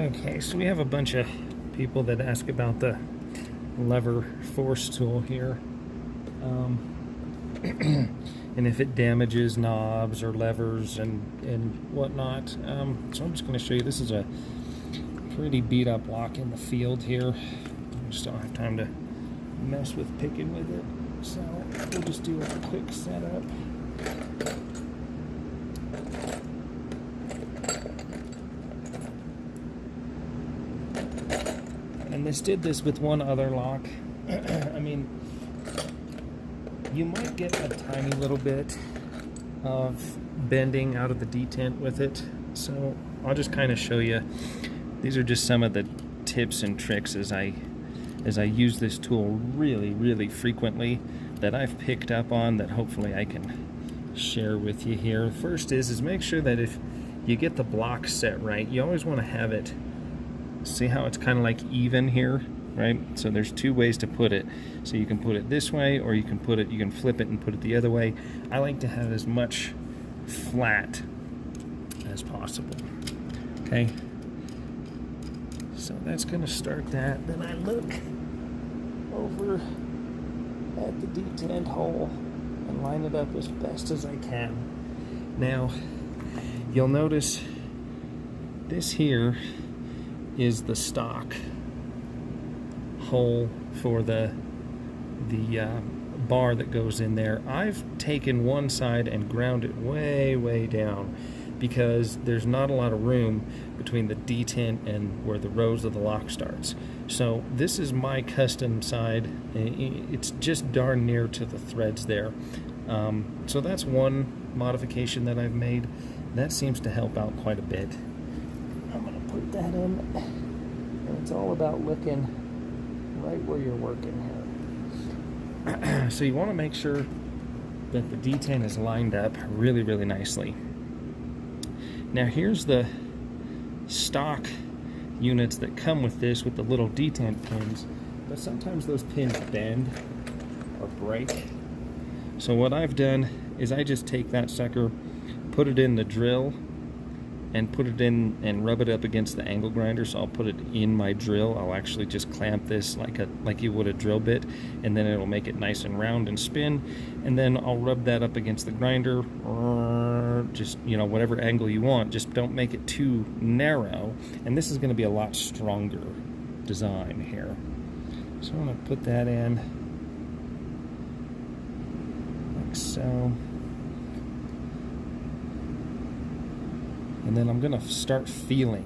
Okay, so we have a bunch of people that ask about the lever force tool here, and if it damages knobs or levers and whatnot. So I'm just going to show you. This is a pretty beat up lock in the field here. I just don't have time to mess with picking with it, so we'll just do a quick setup. And this did this with one other lock. I mean, you might get a tiny little bit of bending out of the detent with it, so I'll just kind of show you. These are just some of the tips and tricks as I use this tool really frequently that I've picked up on, that hopefully I can share with you here. First is make sure that if you get the block set right, you always want to have it, see how it's kind of like even here, right? So there's two ways to put it. So you can put it this way, or you can flip it and put it the other way. I like to have as much flat as possible. Okay, so that's going to start that. Then I look over at the detent hole and line it up as best as I can. Now you'll notice this here is the stock hole for the bar that goes in there. I've taken one side and ground it way down because there's not a lot of room between the detent and where the rose of the lock starts. So this is my custom side. It's just darn near to the threads there. So that's one modification that I've made. That seems to help out quite a bit. I'm going to put that in, and it's all about looking right where you're working here. So you want to make sure that the detent is lined up really nicely. Now here's the stock units that come with this, with the little detent pins, but sometimes those pins bend or break. So what I've done is I just take that sucker, put it in the drill, and put it in and rub it up against the angle grinder. So I'll put it in my drill. I'll actually just clamp this like you would a drill bit, and then it'll make it nice and round and spin. And then I'll rub that up against the grinder, or just, you know, whatever angle you want. Just don't make it too narrow. And this is going to be a lot stronger design here. So I'm going to put that in like so. And then I'm going to start feeling,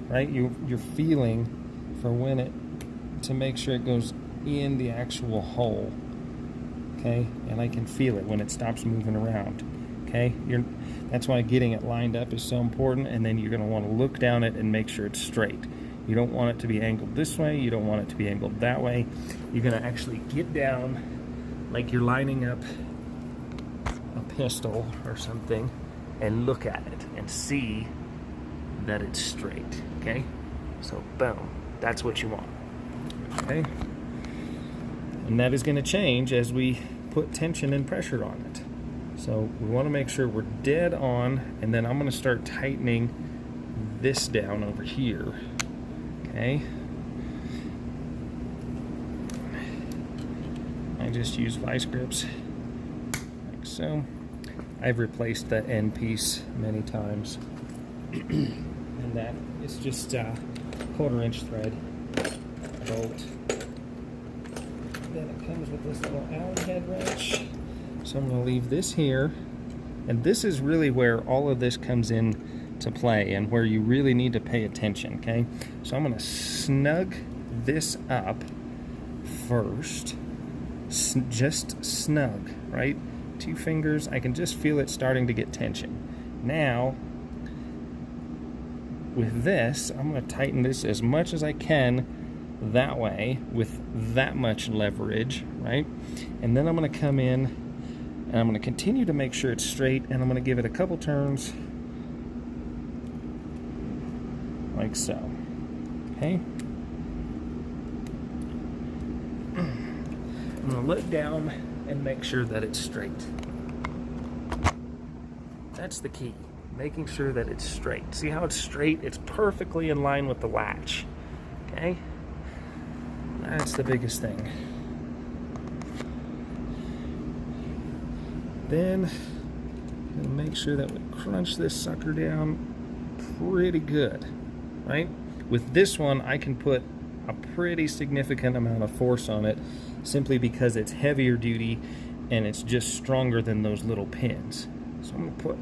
right? You're feeling for when it, to make sure it goes in the actual hole, okay? And I can feel it when it stops moving around, okay? That's why getting it lined up is so important. And then you're going to want to look down it and make sure it's straight. You don't want it to be angled this way. You don't want it to be angled that way. You're going to actually get down like you're lining up a pistol or something, and look at it and see that it's straight, okay? So boom, that's what you want, okay? And that is going to change as we put tension and pressure on it. So we want to make sure we're dead on, and then I'm going to start tightening this down over here, okay? I just use vice grips like so. I've replaced the end piece many times, and that is just a 1/4 inch thread bolt. Then it comes with this little Allen head wrench. So I'm going to leave this here, and this is really where all of this comes in to play and where you really need to pay attention, okay? So I'm going to snug this up first, just snug, right? 2 fingers, I can just feel it starting to get tension. Now, with this, I'm going to tighten this as much as I can that way with that much leverage, right? And then I'm going to come in and I'm going to continue to make sure it's straight, and I'm going to give it a couple turns like so, okay? I'm going to look down and make sure that it's straight. That's the key. making sure that it's straight. See how it's straight? It's perfectly in line with the latch. Okay? That's the biggest thing. Then make sure that we crunch this sucker down pretty good, right? With this one, I can put a pretty significant amount of force on it simply because it's heavier duty and it's just stronger than those little pins. So I'm gonna put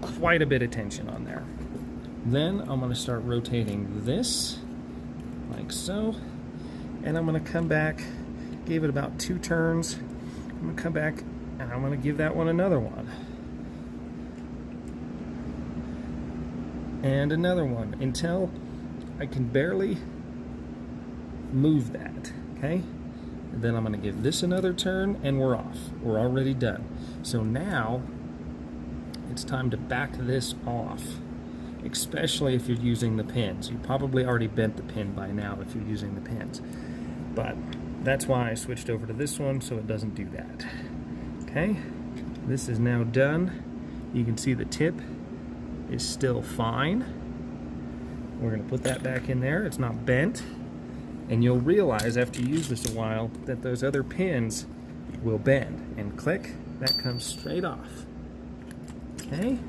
quite a bit of tension on there. Then I'm gonna start rotating this like so, and I'm gonna come back, gave it about 2 turns. I'm gonna come back and I'm gonna give that one another one. And another one until I can barely move that, okay? And then I'm gonna give this another turn and we're off. We're already done. So now it's time to back this off, especially if you're using the pins. You probably already bent the pin by now if you're using the pins. But that's why I switched over to this one so it doesn't do that. Okay, this is now done. You can see the tip is still fine. We're gonna put that back in there. It's not bent. And you'll realize after you use this a while that those other pins will bend. And click, that comes straight off. Okay,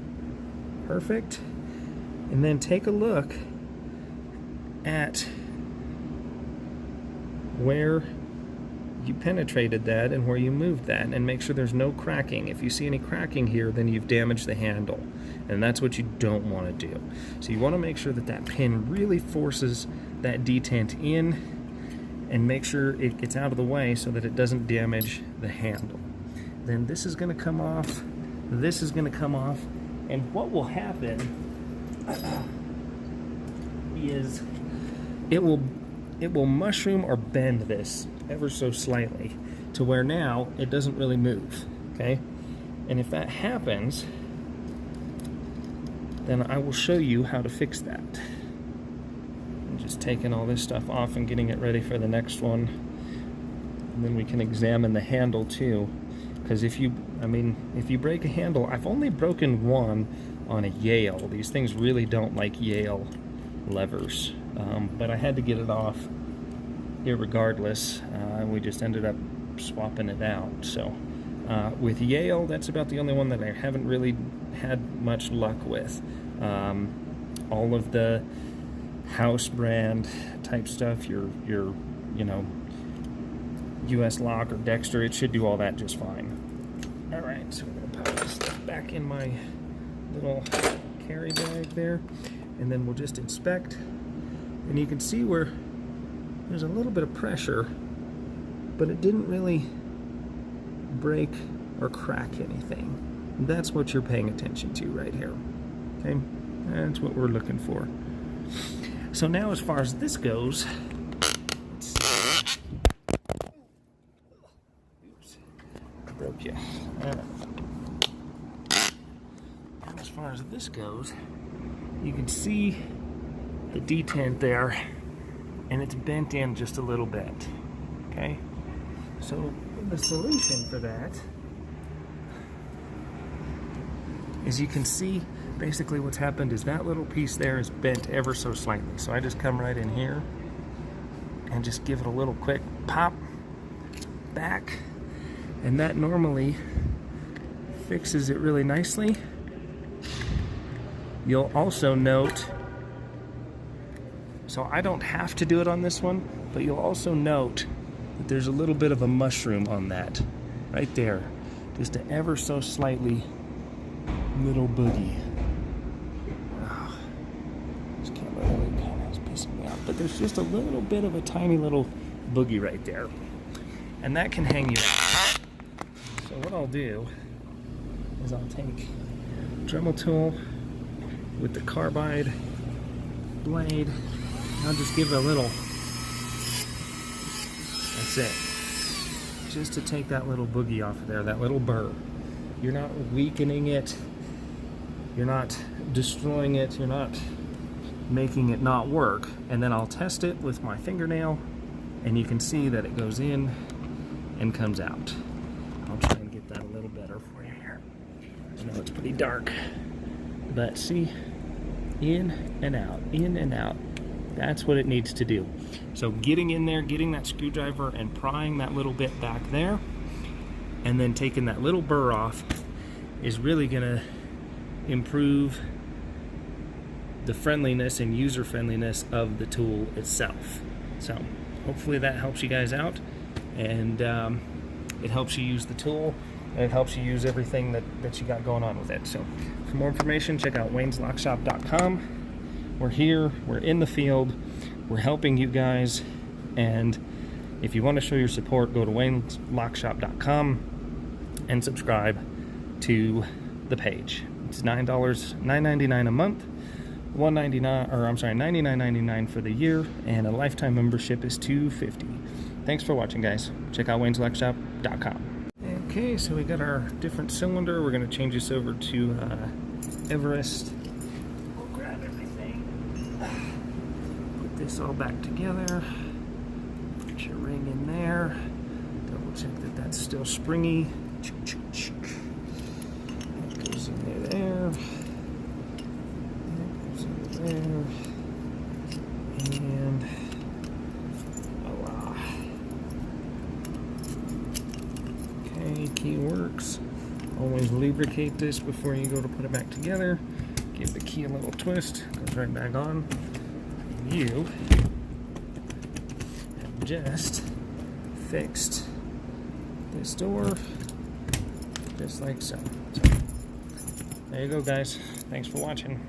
perfect. And then take a look at where you penetrated that and where you moved that, and make sure there's no cracking. If you see any cracking here, then you've damaged the handle, and that's what you don't want to do. So you want to make sure that that pin really forces that detent in and make sure it gets out of the way so that it doesn't damage the handle. Then this is going to come off, this is going to come off, and what will happen is it will mushroom or bend this ever so slightly to where now it doesn't really move, okay? And if that happens, then I will show you how to fix that. I'm just taking all this stuff off and getting it ready for the next one. And then we can examine the handle too. Because if you break a handle, I've only broken one on a Yale. These things really don't like Yale levers. But I had to get it off irregardless. We just ended up swapping it out. So with Yale, that's about the only one that I haven't really had much luck with. All of the house brand type stuff, your you know, US Lock or Dexter, it should do all that just fine. All right, so we're gonna put this stuff back in my little carry bag there, and then we'll just inspect. And you can see where there's a little bit of pressure, but it didn't really break or crack anything. And that's what you're paying attention to right here. Okay, that's what we're looking for. So now, as far as this goes, oops, I broke you. As far as this goes, you can see the detent there, and it's bent in just a little bit. Okay, so the solution for that is, you can see basically what's happened is that little piece there is bent ever so slightly. So I just come right in here and just give it a little quick pop back, and that normally fixes it really nicely. You'll also note, so I don't have to do it on this one, but you'll also note that there's a little bit of a mushroom on that right there, just an ever so slightly little boogie. Oh, this camera really kind of is pissing me off, but there's just a little bit of a tiny little boogie right there, and that can hang you out. So what I'll do is I'll take a Dremel tool with the carbide blade. I'll just give it a little, that's it, just to take that little boogie off of there, that little burr. You're not weakening it, you're not destroying it, you're not making it not work. And then I'll test it with my fingernail, and you can see that it goes in and comes out. I'll try and get that a little better for you here. I know it's pretty dark. But see, in and out, in and out. That's what it needs to do. So getting in there, getting that screwdriver and prying that little bit back there, and then taking that little burr off is really gonna improve the friendliness and user friendliness of the tool itself. So hopefully that helps you guys out, and it helps you use the tool, and it helps you use everything that you got going on with it. So for more information, check out wayneslockshop.com. We're here, we're in the field, we're helping you guys, and if you want to show your support, go to wayneslockshop.com and subscribe to the page. It's $9.99 a month, $99.99 for the year, and a lifetime membership is $250. Thanks for watching, guys. Check out wayneslockshop.com. Okay, so we got our different cylinder. We're going to change this over to Everest. We'll grab everything, put this all back together, put your ring in there, double check that that's still springy. That goes in there, that goes in there, and voila. Okay, key works. Always lubricate this before you go to put it back together. Give the key a little twist, goes right back on. You have just fixed this door just like so. There you go, guys. Thanks for watching.